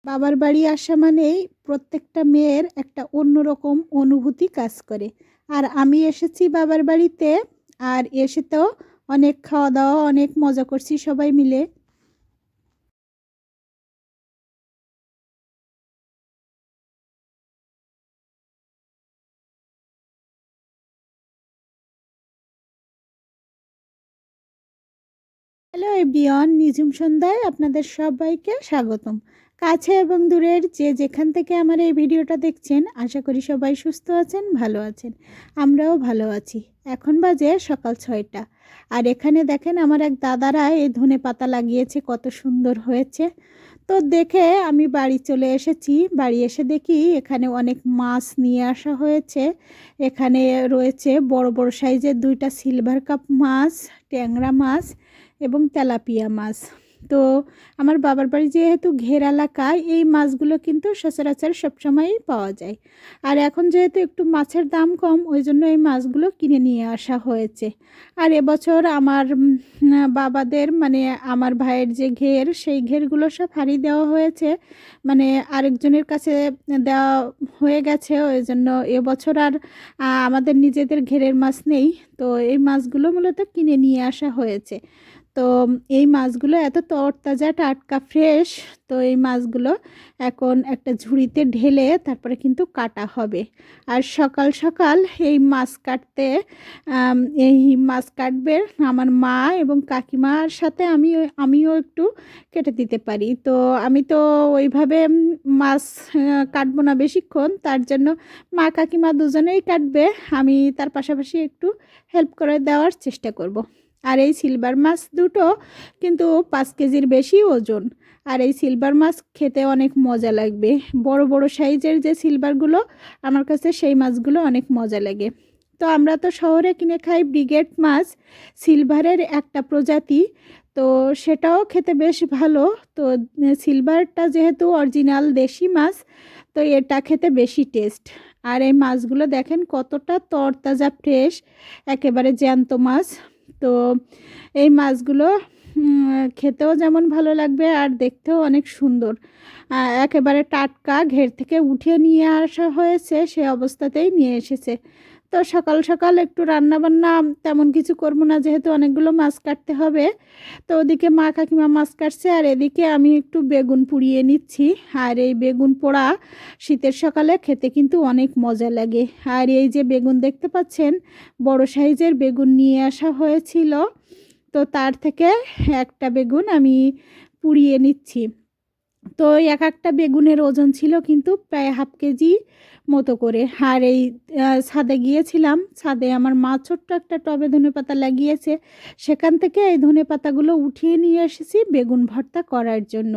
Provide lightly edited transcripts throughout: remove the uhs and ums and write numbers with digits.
বাবার বাড়ি আসা মানেই প্রত্যেকটা মেয়ের একটা অন্যরকম অনুভূতি কাজ করে। আর আমি এসেছি বাবার বাড়িতে, আর এসে তো অনেক খাওয়া দাওয়া, অনেক মজা করছি সবাই মিলে। হ্যালো এভরিওয়ান, নিঝুম সন্ধ্যায় আপনাদের সবাইকে স্বাগতম। কাছে এবং দূরের যে যেখান থেকে আমার এই ভিডিওটা দেখছেন, আশা করি সবাই সুস্থ আছেন, ভালো আছেন। আমরাও ভালো আছি। এখন বাজে সকাল 6টা। আর এখানে দেখেন আমার এক দাদারা এই ধনে পাতা লাগিয়েছে, কত সুন্দর হয়েছে। তো দেখে আমি বাড়ি চলে এসেছি। বাড়ি এসে দেখি এখানে অনেক মাছ নিয়ে আসা হয়েছে। এখানে রয়েছে বড় বড় সাইজের দুইটা সিলভার কাপ মাছ, ট্যাংরা মাছ এবং তেলাপিয়া মাছ। তো আমার বাবার বাড়ি যেহেতু ঘের এলাকায়, এই মাছগুলো কিন্তু সচরাচর সবসময়ই পাওয়া যায়। আর এখন যেহেতু একটু মাছের দাম কম, ওই জন্য এই মাছগুলো কিনে নিয়ে আসা হয়েছে। আর এবছর আমার বাবাদের মানে আমার ভাইয়ের যে ঘের, সেই ঘেরগুলো সব হারিয়ে দেওয়া হয়েছে, মানে আরেকজনের কাছে দেওয়া হয়ে গেছে। ওই জন্য এবছর আর আমাদের নিজেদের ঘেরের মাছ নেই। তো এই মাছগুলো মূলত কিনে নিয়ে আসা হয়েছে। তো এই মাছগুলো এত তরতাজা, টাটকা, ফ্রেশ। তো এই মাছগুলো এখন একটা ঝুড়িতে ঢেলে তারপরে কিন্তু কাটা হবে। আর সকাল সকাল এই মাছ কাটতে আম, এই মাছ কাটবে আমার মা এবং কাকিমার সাথে আমিও একটু কেটে দিতে পারি। তো আমি তো ওইভাবে মাছ কাটবো না বেশিক্ষণ, তার জন্য মা কাকিমা দুজনেই কাটবে। আমি তার পাশাপাশি একটু হেল্প করে দেওয়ার চেষ্টা করব। আর এই সিলভার মাছ দুটো কিন্তু 5 কেজির বেশি ওজন। আর এই সিলভার মাছ খেতে অনেক মজা লাগবে। বড় বড় সাইজের যে সিলভারগুলো, আমার কাছে সেই মাছগুলো অনেক মজা লাগে। তো আমরা তো শহরে কিনে খাই ব্রিগেড মাছ, সিলভারের একটা প্রজাতি। তো সেটাও খেতে বেশ ভালো। তো সিলভারটা যেহেতু অরিজিনাল দেশি মাছ, তো এটা খেতে বেশি টেস্ট। আর এই মাছগুলো দেখেন কতটা তরতাজা, ফ্রেশ, একেবারে জ্যান্ত মাছ। তো এই মাছগুলো খেতেও যেমন ভালো লাগবে আর দেখতেও অনেক সুন্দর। একেবারে টাটকা, ঘের থেকে উঠিয়ে নিয়ে আসা হয়েছে, সে অবস্থাতেই নিয়ে এসেছে। তো সকাল সকাল একটু রান্না বান্না তেমন কিছু করবো না, যেহেতু অনেকগুলো মাছ কাটতে হবে। তো ওদিকে মা কাকিমা মাছ কাটছে, আর এদিকে আমি একটু বেগুন পুড়িয়ে নিচ্ছি। আর এই বেগুন পোড়া শীতের সকালে খেতে কিন্তু অনেক মজা লাগে। আর এই যে বেগুন দেখতে পাচ্ছেন, বড় সাইজের বেগুন নিয়ে আসা হয়েছিল। তো তার থেকে একটা বেগুন আমি পুড়িয়ে নিচ্ছি। তো এক একটা বেগুনের ওজন ছিল কিন্তু প্রায় 1/2 কেজি মতো করে। আর এই ছাদে গিয়েছিলাম, ছাদে আমার মা ছোট্ট একটা টবে ধনেপাতা লাগিয়েছে, সেখান থেকে এই ধনেপাতাগুলো উঠিয়ে নিয়ে এসেছি বেগুন ভর্তা করার জন্য।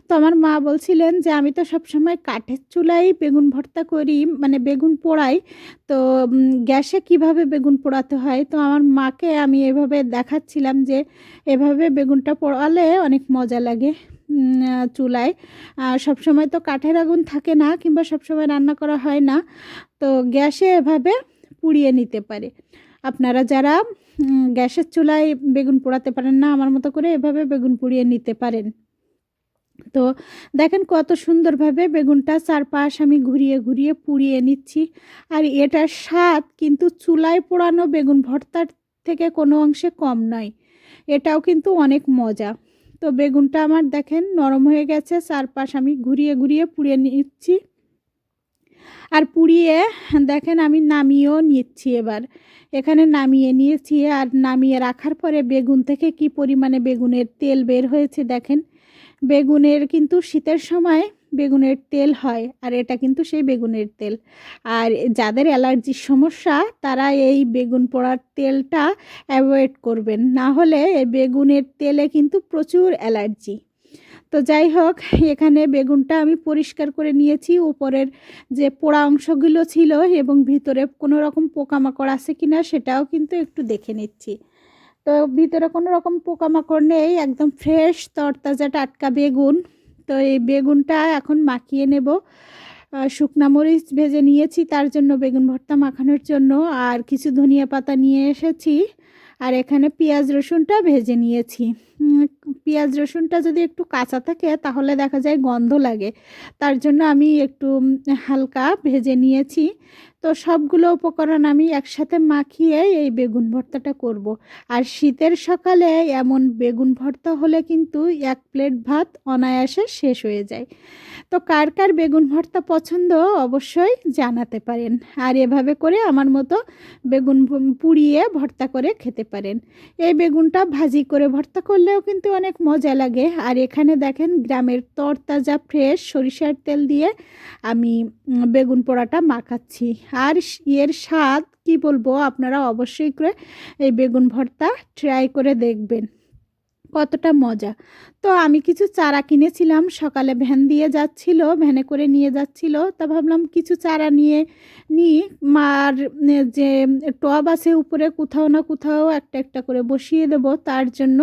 তো আমার মা বলছিলেন যে আমি তো সবসময় কাঠের চুলায় বেগুন ভর্তা করি, মানে বেগুন পোড়াই। তো গ্যাসে কিভাবে বেগুন পোড়াতে হয়, তো আমার মাকে আমি এভাবে দেখাচ্ছিলাম যে এভাবে বেগুনটা পোড়ালে অনেক মজা লাগে চুলায়। সবসময় তো কাঠের আগুন থাকে না, কিংবা সবসময় রান্না করা হয় না। তো গ্যাসে এভাবে পুড়িয়ে নিতে পারে। আপনারা যারা গ্যাসের চুলায় বেগুন পোড়াতে পারেন না, আমার মতো করে এভাবে বেগুন পুড়িয়ে নিতে পারেন। তো দেখেন কত সুন্দরভাবে বেগুনটা চারপাশ আমি ঘুরিয়ে ঘুরিয়ে পুড়িয়ে নিচ্ছি। আর এটার স্বাদ কিন্তু চুলায় পোড়ানো বেগুন ভর্তার থেকে কোনো অংশে কম নয়। এটাও কিন্তু অনেক মজা। তো বেগুনটা আমার দেখেন নরম হয়ে গেছে, চারপাশ আমি ঘুরিয়ে ঘুরিয়ে পুড়িয়ে নিচ্ছি। আর পুড়িয়ে দেখেন আমি নামিয়েও নিচ্ছি এবার। এখানে নামিয়ে নিয়েছি, আর নামিয়ে রাখার পরে বেগুন থেকে কি পরিমাণে বেগুনের তেল বের হয়েছে দেখেন। বেগুনের কিন্তু শীতের সময় বেগুনের তেল হয়, আর এটা কিন্তু সেই বেগুনের তেল। আর যাদের অ্যালার্জির সমস্যা, তারা এই বেগুন পোড়ার তেলটা অ্যাভয়েড করবেন, না হলে এই বেগুনের তেলে কিন্তু প্রচুর অ্যালার্জি। তো যাই হোক, এখানে বেগুনটা আমি পরিষ্কার করে নিয়েছি। উপরের যে পোড়া অংশগুলো ছিল এবং ভিতরে কোনো রকম পোকামাকড় আছে কিনা সেটাও কিন্তু একটু দেখে নিচ্ছি। তো ভিতরে কোনো রকম পোকামাকড় নেই, একদম ফ্রেশ তরতাজা টাটকা বেগুন। তো এই বেগুনটা এখন মাখিয়ে নেব। শুকনা মরিচ ভেজে নিয়েছি তার জন্য, বেগুন ভর্তা মাখানোর জন্য। আর কিছু ধনিয়া পাতা নিয়ে এসেছি। আর এখানে পেঁয়াজ রসুনটা ভেজে নিয়েছি। পেঁয়াজ রসুনটা যদি একটু কাঁচা থাকে তাহলে দেখা যায় গন্ধ লাগে, তার জন্য আমি একটু হালকা ভেজে নিয়েছি। তো সবগুলো উপকরণ আমি একসাথে মাখিয়ে এই বেগুন ভর্তাটা করব। আর শীতের সকালে এমন বেগুন ভর্তা হলে কিন্তু 1 প্লেট ভাত অনায়াসে শেষ হয়ে যায়। তো কার কার বেগুন ভর্তা পছন্দ অবশ্যই জানাতে পারেন। আর এভাবে করে আমার মতো বেগুন পুড়িয়ে ভর্তা করে খেতে পারেন। এই বেগুনটা ভাজি করে ভর্তা করলেও কিন্তু অনেক মজা লাগে। আর এখানে দেখেন গ্রামের তরতাজা ফ্রেশ সরিষার তেল দিয়ে আমি বেগুন পোড়াটা মাখাচ্ছি। আর এর স্বাদ কি বলবো, আপনারা অবশ্যই করে এই বেগুন ভর্তা ট্রাই করে দেখবেন কতটা মজা। তো আমি কিছু চারা কিনেছিলাম, সকালে ভ্যান দিয়ে যাচ্ছিল, ভ্যানে করে নিয়ে যাচ্ছিল, তা ভাবলাম কিছু চারা নিয়ে নিই। মার যে টব আছে উপরে কোথাও না কোথাও একটা একটা করে বসিয়ে দেব, তার জন্য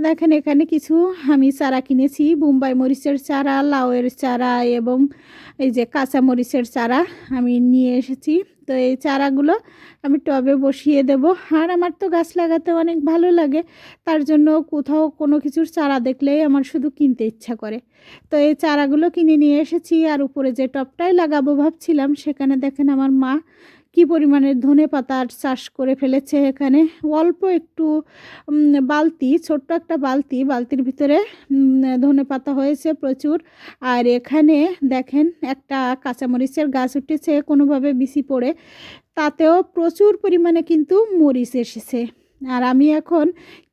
দেখেন এখানে কিছু আমি চারা কিনেছি। বোম্বাই মরিচের চারা, লাউয়ের চারা এবং এই যে কাঁচা মরিচের চারা আমি নিয়ে এসেছি। তো এই চারাগুলো আমি টবে বসিয়ে দেব। আর আমার তো গাছ লাগাতে অনেক ভালো লাগে, তার জন্য কোথাও কোনো কিছুর চারা দেখলেই আমার শুধু কিনতে ইচ্ছা করে। তো এই চারাগুলো কিনে নিয়ে এসেছি। আর উপরে যে টবটাই লাগাবো ভাবছিলাম, সেখানে দেখেন আমার মা কী পরিমাণের ধনেপাতার চাষ করে ফেলেছে। এখানে অল্প একটু বালতি, ছোট্ট একটা বালতির ভিতরে ধনেপাতা হয়েছে প্রচুর। আর এখানে দেখেন একটা কাঁচামরিচের গাছ উঠেছে কোনোভাবে বিচি পড়ে, তাতেও প্রচুর পরিমাণে কিন্তু মরিচ এসেছে। আর আমি এখন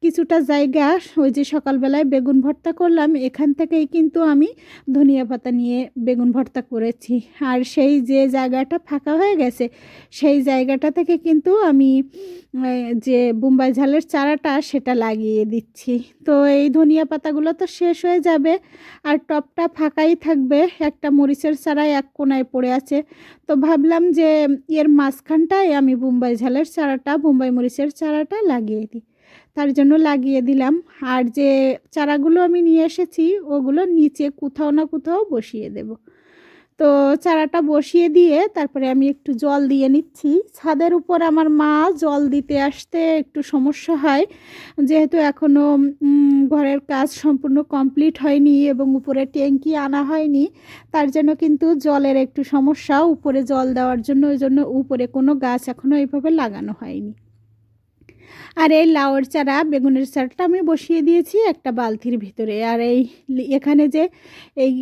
কিছুটা জায়গা, ওই যে সকালবেলায় বেগুন ভর্তা করলাম, এখান থেকেই কিন্তু আমি ধনিয়া পাতা নিয়ে বেগুন ভর্তা করেছি। আর সেই যে জায়গাটা ফাঁকা হয়ে গেছে, সেই জায়গাটা থেকে কিন্তু আমি যে বোম্বাই ঝালের চারাটা সেটা লাগিয়ে দিচ্ছি। তো এই ধনিয়া পাতাগুলো তো শেষ হয়ে যাবে, আর টবটা ফাঁকাই থাকবে। একটা মরিচের চারা এক কোণায় পড়ে আছে, তো ভাবলাম যে এর মাঝখানটায় আমি বোম্বাই মরিচের চারাটা লাগিয়ে দিই, তার জন্য লাগিয়ে দিলাম। আর যে চারাগুলো আমি নিয়ে এসেছি ওগুলো নিচে কোথাও না কোথাও বসিয়ে দেব। তো চারাটা বসিয়ে দিয়ে তারপরে আমি একটু জল দিয়ে নিচ্ছি। ছাদের উপর আমার মা জল দিতে আসতে একটু সমস্যা হয়, যেহেতু এখনও ঘরের কাজ সম্পূর্ণ কমপ্লিট হয়নি এবং উপরে ট্যাঙ্কি আনা হয়নি, তার জন্য কিন্তু জলের একটু সমস্যা উপরে জল দেওয়ার জন্য, ওই জন্য উপরে কোনো গাছ এখনও এইভাবে লাগানো হয়নি। আর এই লাউয়ের চারা, বেগুনের চারাটা আমি বসিয়ে দিয়েছি একটা বালতির ভিতরে। আর এখানে যে এই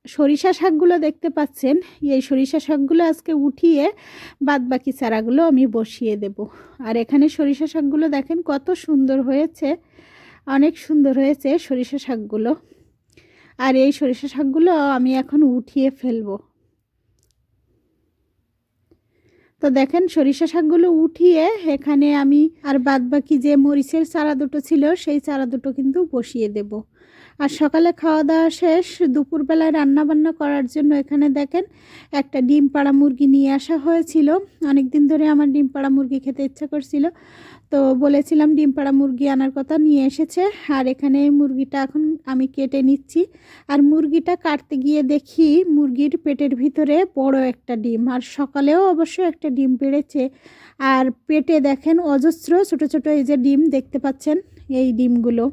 সরিষা শাকগুলো দেখতে পাচ্ছেন, এই সরিষা শাকগুলো আজকে উঠিয়ে বাদবাকি চারাগুলো আমি বসিয়ে দেব। আর এখানে সরিষা শাকগুলো দেখেন কত সুন্দর হয়েছে, অনেক সুন্দর হয়েছে সরিষা শাকগুলো। আর এই সরিষা শাকগুলো আমি এখন উঠিয়ে ফেলবো। তো দেখেন সরিষা শাকগুলো উঠিয়ে এখানে আমি আর বাদবাকি যে মরিচের চারা দুটো ছিল সেই চারা দুটো কিন্তু বসিয়ে দেব। আর সকালে খাওয়া দাওয়া শেষ, দুপুরবেলায় রান্নাবান্না করার জন্য এখানে দেখেন একটা ডিম পাড়া মুরগি নিয়ে আসা হয়েছিল। অনেক দিন ধরে আমার ডিম পাড়া মুরগি খেতে ইচ্ছা করছিল, তো বলেছিলাম ডিম পাড়া মুরগি আনার কথা, নিয়ে এসেছে। আর এখানে এই মুরগিটা এখন আমি কেটে নিচ্ছি। আর মুরগিটা কাটতে গিয়ে দেখি মুরগির পেটের ভিতরে বড় একটা ডিম, আর সকালেও অবশ্য একটা ডিম পেড়েছে। আর পেটে দেখেন অজস্র ছোট ছোট এই যে ডিম দেখতে পাচ্ছেন, এই ডিমগুলো।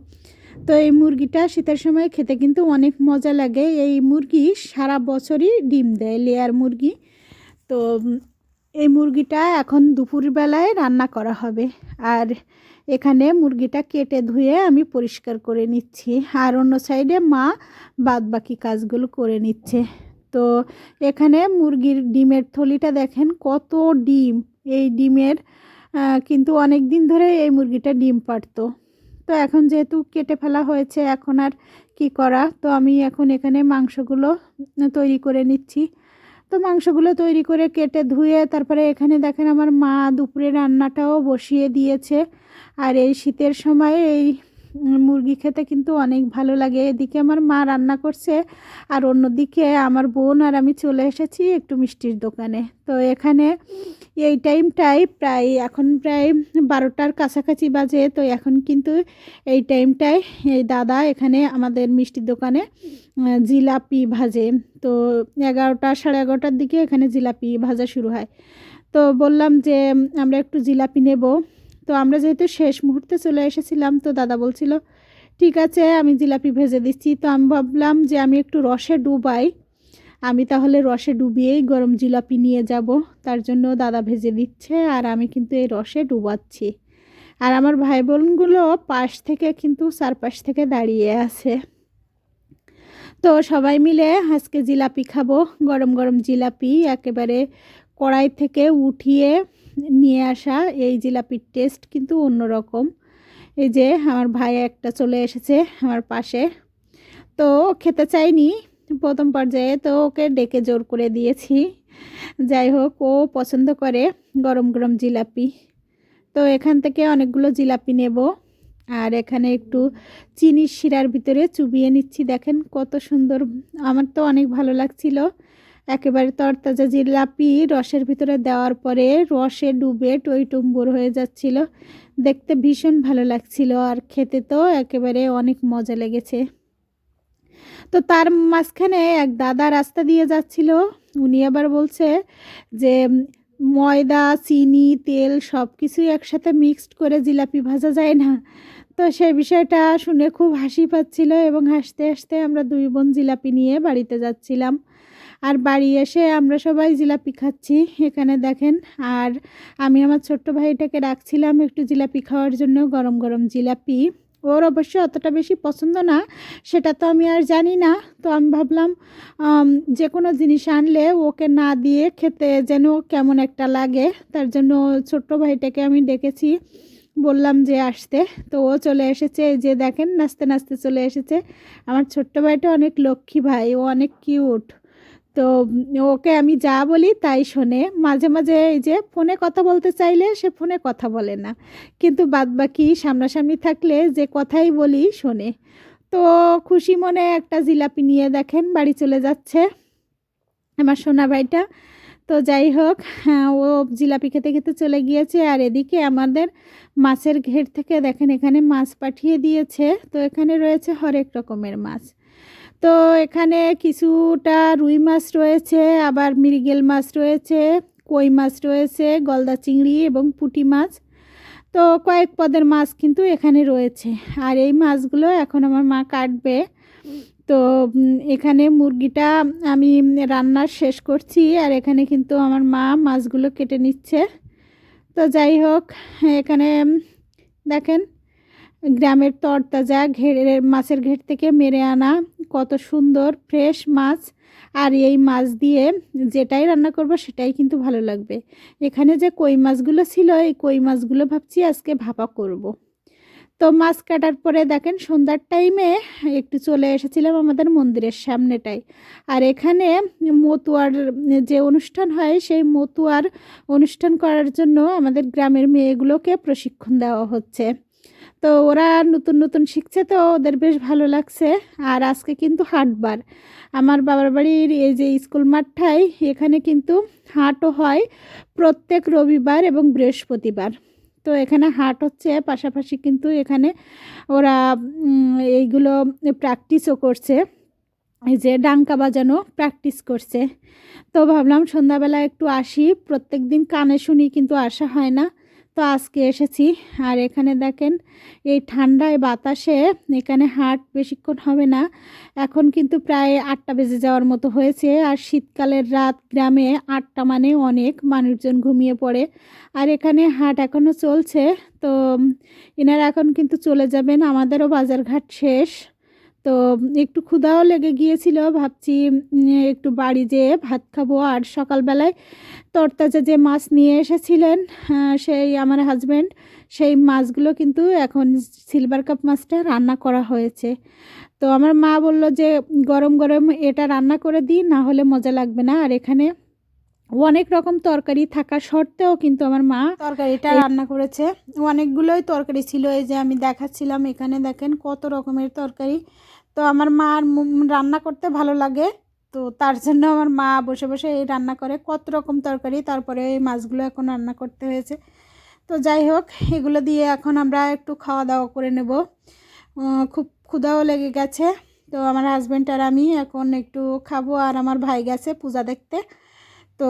তো এই মুরগিটা শীতের সময় খেতে কিন্তু অনেক মজা লাগে। এই মুরগি সারা বছরই ডিম দেয়, লেয়ার মুরগি। তো এই মুরগিটা এখন দুপুরবেলায় রান্না করা হবে। আর এখানে মুরগিটা কেটে ধুয়ে আমি পরিষ্কার করে নিচ্ছি, আর অন্য সাইডে মা বাদবাকি কাজগুলো করে নিচ্ছে। তো এখানে মুরগির ডিমের থলিটা দেখেন কত ডিম, এই ডিমের কিন্তু অনেক দিন ধরে এই মুরগিটা ডিম পাড়তো। তো এখন যেহেতু কেটে ফেলা হয়েছে, এখন আর কি করা। তো আমি এখন এখানে মাংসগুলো তৈরি করে নিচ্ছি। তো মাংসগুলো তৈরি করে কেটে ধুয়ে তারপরে এখানে দেখেন আমার মা দুপুরে রান্নাটাও বসিয়ে দিয়েছে। আর এই শীতের সময় এই মুরগি খেতে কিন্তু অনেক ভালো লাগে। এদিকে আমার মা রান্না করছে, আর অন্যদিকে আমার বোন আর আমি চলে এসেছি একটু মিষ্টির দোকানে। তো এখানে এই টাইমটাই এখন প্রায় 12টার কাছাকাছি বাজে। তো এখন কিন্তু এই টাইমটায় এই দাদা এখানে আমাদের মিষ্টির দোকানে জিলাপি ভাজে। তো 11টা সাড়ে 11টার দিকে এখানে জিলাপি ভাজা শুরু হয়। তো বললাম যে আমরা একটু জিলাপি নেব। তো আমরা যেহেতু শেষ মুহূর্তে চলে এসেছিলাম, তো দাদা বলছিল ঠিক আছে আমি জিলাপি ভেজে দিচ্ছি। তো আমি ভাবলাম যে আমি একটু রসে ডুবাই, আমি তাহলে রসে ডুবিয়েই গরম জিলাপি নিয়ে যাব। তার জন্য দাদা ভেজে দিচ্ছে আর আমি কিন্তু এই রসে ডুবাচ্ছি। আর আমার ভাই বোনগুলো পাশ থেকে কিন্তু চারপাশ থেকে দাঁড়িয়ে আছে। তো সবাই মিলে আজকে জিলাপি খাবো, গরম গরম জিলাপি একেবারে কড়াই থেকে উঠিয়ে নিয়ে আসা। এই জিলাপির টেস্ট কিন্তু অন্যরকম। এই যে আমার ভাই একটা চলে এসেছে আমার পাশে, তো খেতে চাইনি প্রথম পর্যায়ে, তো ওকে ডেকে জোর করে দিয়েছি। যাই হোক, ও পছন্দ করে গরম গরম জিলাপি। তো এখান থেকে অনেকগুলো জিলাপি নেব আর এখানে একটু চিনির শিরার ভিতরে চুবিয়ে নিচ্ছি। দেখেন কত সুন্দর, আমার তো অনেক ভালো লাগছিল। একেবারে তরতাজা জিলাপি রসের ভিতরে দেওয়ার পরে রসে ডুবে টইটুম্বুর হয়ে যাচ্ছিল, দেখতে ভীষণ ভালো লাগছিল আর খেতে তো একেবারে অনেক মজা লেগেছে। তো তার মাঝখানে এক দাদা রাস্তা দিয়ে যাচ্ছিল, উনি আবার বলছে যে ময়দা চিনি তেল সব কিছুই একসাথে মিক্সড করে জিলাপি ভাজা যায় না। তো সেই বিষয়টা শুনে খুব হাসি পাচ্ছিল এবং হাসতে হাসতে আমরা দুই বোন জিলাপি নিয়ে বাড়িতে যাচ্ছিলাম। আর বাড়ি এসে আমরা সবাই জিলাপি খাচ্ছি এখানে দেখেন। আর আমি আমার ছোট্ট ভাইটাকে রাখছিলাম একটু জিলাপি খাওয়ার জন্য, গরম গরম জিলাপি। ওর অবশ্য অতটা বেশি পছন্দ না, সেটা তো আমি আর জানি না। তো আমি ভাবলাম যে কোনো জিনিস আনলে ওকে না দিয়ে খেতে যেন কেমন একটা লাগে, তার জন্য ছোট্ট ভাইটাকে আমি ডেকেছি, বললাম যে আসতে। তো ও চলে এসেছে, এই যে দেখেন নাচতে নাচতে চলে এসেছে। আমার ছোট্ট ভাইটা অনেক লক্ষ্মী ভাই, ও অনেক কিউট। তো ওকে আমি যা বলি তাই শোনে। মাঝে মাঝে এই যে ফোনে কথা বলতে চাইলে সে ফোনে কথা বলে না, কিন্তু বাদবাকি সামনাসামনি থাকলে যে কথাই বলি শোনে। তো খুশি মনে একটা জিলাপি নিয়ে দেখেন বাড়ি চলে যাচ্ছে আমার সোনা ভাইটা। তো যাই হোক, হ্যাঁ, ও জিলাপি খেতে খেতে চলে গিয়েছে। আর এদিকে আমাদের মাছের ঘের থেকে দেখেন এখানে মাছ পাঠিয়ে দিয়েছে। তো এখানে রয়েছে হরেক রকমের মাছ। তো এখানে কিছুটা রুই মাছ রয়েছে, আবার মৃগেল মাছ রয়েছে, কই মাছ রয়েছে, গলদা চিংড়ি এবং পুঁটি মাছ। তো কয়েক পদের মাছ কিন্তু এখানে রয়েছে। আর এই মাছগুলো এখন আমার মা কাটবে। তো এখানে মুরগিটা আমি রান্না শেষ করছি আর এখানে কিন্তু আমার মা মাছগুলো কেটে নিচ্ছে। তো যাই হোক, এখানে দেখেন গ্রামের তরতাজা ঘেরের মাছের ঘের থেকে মেরে আনা কত সুন্দর ফ্রেশ মাছ। আর এই মাছ দিয়ে যেটাই রান্না করব সেটাই কিন্তু ভালো লাগবে। এখানে যে কই মাছগুলো ছিল, এই কই মাছগুলো ভাবছি আজকে ভাপা করব। তো মাছ কাটার পরে দেখেন সন্ধ্যার টাইমে একটু চলে এসেছিলাম আমাদের মন্দিরের সামনেটায়। আর এখানে মতুয়ার যে অনুষ্ঠান হয়, সেই মতুয়ার অনুষ্ঠান করার জন্য আমাদের গ্রামের মেয়েগুলোকে প্রশিক্ষণ দেওয়া হচ্ছে। তো ওরা নতুন নতুন শিখছে, তো ওদের বেশ ভালো লাগছে। আর আজকে কিন্তু হাটবার, আমার বাবার বাড়ির এই যে স্কুল মাঠটাই, এখানে কিন্তু হাটও হয় প্রত্যেক রবিবার এবং বৃহস্পতিবার। তো এখানে হাট হচ্ছে, পাশাপাশি কিন্তু এখানে ওরা এইগুলো প্র্যাকটিসও করছে, এই যে ডাঙ্কা বাজানো প্র্যাকটিস করছে। তো ভাবলাম সন্ধ্যাবেলা একটু আসি, প্রত্যেক দিন কানে শুনি কিন্তু আসা হয় না, তো আজকে এসেছি। আর এখানে দেখেন এই ঠান্ডায় বাতাসে এখানে হাট বেশিক্ষণ হবে না, এখন কিন্তু প্রায় 8টা বেজে যাওয়ার মতো হয়েছে। আর শীতকালের রাত, গ্রামে 8টা মানে অনেক মানুষজন ঘুমিয়ে পড়ে। আর এখানে হাট এখনও চলছে। তো এনারা এখন কিন্তু চলে যাবেন, আমাদেরও বাজারঘাট শেষ। তো একটু ক্ষুধাও লেগে গিয়েছিল, ভাবছি একটু বাড়ি যেয়ে ভাত খাবো। আর সকালবেলায় তরতাজা যে মাছ নিয়ে এসেছিলেন সেই আমার হাজব্যান্ড, সেই মাছগুলো কিন্তু এখন সিলভার কাপ মাছটা রান্না করা হয়েছে। তো আমার মা বলল যে গরম গরম এটা রান্না করে দিই, না হলে মজা লাগবে না। আর এখানে অনেক রকম তরকারি থাকা সত্ত্বেও কিন্তু আমার মা তরকারিটা রান্না করেছে। অনেকগুলোই তরকারি ছিল, এই যে আমি দেখাচ্ছিলাম, এখানে দেখেন কত রকমের তরকারি। তো আমার মার রান্না করতে ভালো লাগে, তো তার জন্য আমার মা বসে বসে এই রান্না করে কত রকম তরকারি, তারপরে এই মাছগুলো এখন রান্না করতে হয়েছে। তো যাই হোক, এগুলো দিয়ে এখন আমরা একটু খাওয়া দাওয়া করে নেব, খুব ক্ষুধাও লেগে গেছে। তো আমার হাজব্যান্ড আর আমি এখন একটু খাবো। আর আমার ভাই গেছে পূজা দেখতে। তো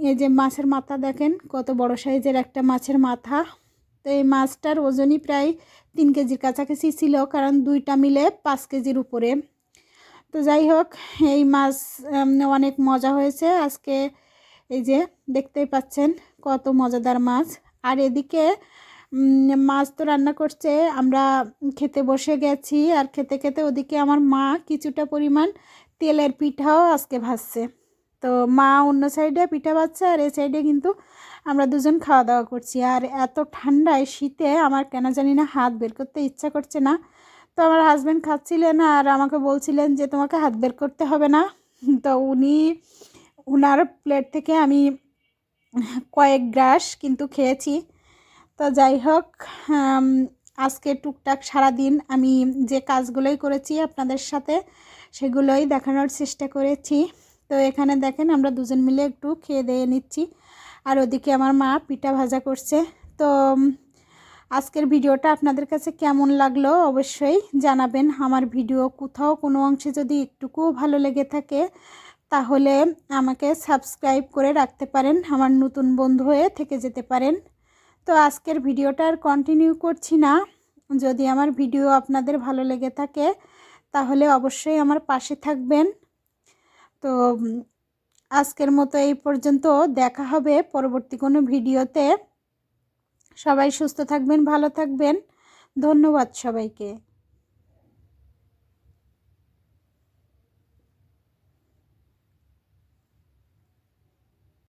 এই যে মাছের মাথা দেখেন কত বড় সাইজের একটা মাছের মাথা। তো তো এই মাছটার ওজনই প্রায় 3 কেজির কাছাকাছি ছিল, কারণ দুইটা মিলে 5 কেজির উপরে। তো যাই হোক, এই মাছ অনেক মজা হয়েছে আজকে। এই যে দেখতেই পাচ্ছেন কত মজাদার মাছ। আর এদিকে মাছ তো রান্না করছে, আমরা খেতে বসে গেছি। আর খেতে খেতে ওদিকে আমার মা কিছুটা পরিমাণ তেলের পিঠাও আজকে ভাজছে। তো মা অন্য সাইডে পিঠা ভাজছে, আর এই সাইডে কিন্তু আমরা দুজন খাওয়া দাওয়া করছি। আর এত ঠান্ডায় শীতে আমার কেন জানি না হাত বের করতে ইচ্ছা করছে না। তো আমার হাজব্যান্ড খাচ্ছিলেন আর আমাকে বলছিলেন যে তোমাকে হাত বের করতে হবে না। তো উনার প্লেট থেকে আমি কয়েক গ্রাস কিন্তু খেয়েছি। তো যাই হোক, আজকে টুকটাক সারাদিন আমি যে কাজগুলোই করেছি আপনাদের সাথে সেগুলোই দেখানোর চেষ্টা করেছি। তো এখানে দেখেন আমরা দুজন মিলে একটু খেয়ে দিয়ে নিচ্ছি, আর ওদিকে আমার মা পিঠা ভাজা করছে। তো আজকের ভিডিওটা আপনাদের কাছে কেমন লাগলো অবশ্যই জানাবেন। আমার ভিডিও কোথাও কোনো অংশে যদি একটুকুও ভালো লেগে থাকে তাহলে আমাকে সাবস্ক্রাইব করে রাখতে পারেন, আমার নতুন বন্ধু হয়ে থেকে যেতে পারেন। তো আজকের ভিডিওটা আর কন্টিনিউ করছি না। যদি আমার ভিডিও আপনাদের ভালো লেগে থাকে তাহলে অবশ্যই আমার পাশে থাকবেন। তো আজকের মতো এই পর্যন্ত, দেখা হবে পরবর্তী কোনো ভিডিওতে। সবাই সুস্থ থাকবেন, ভালো থাকবেন। ধন্যবাদ সবাইকে।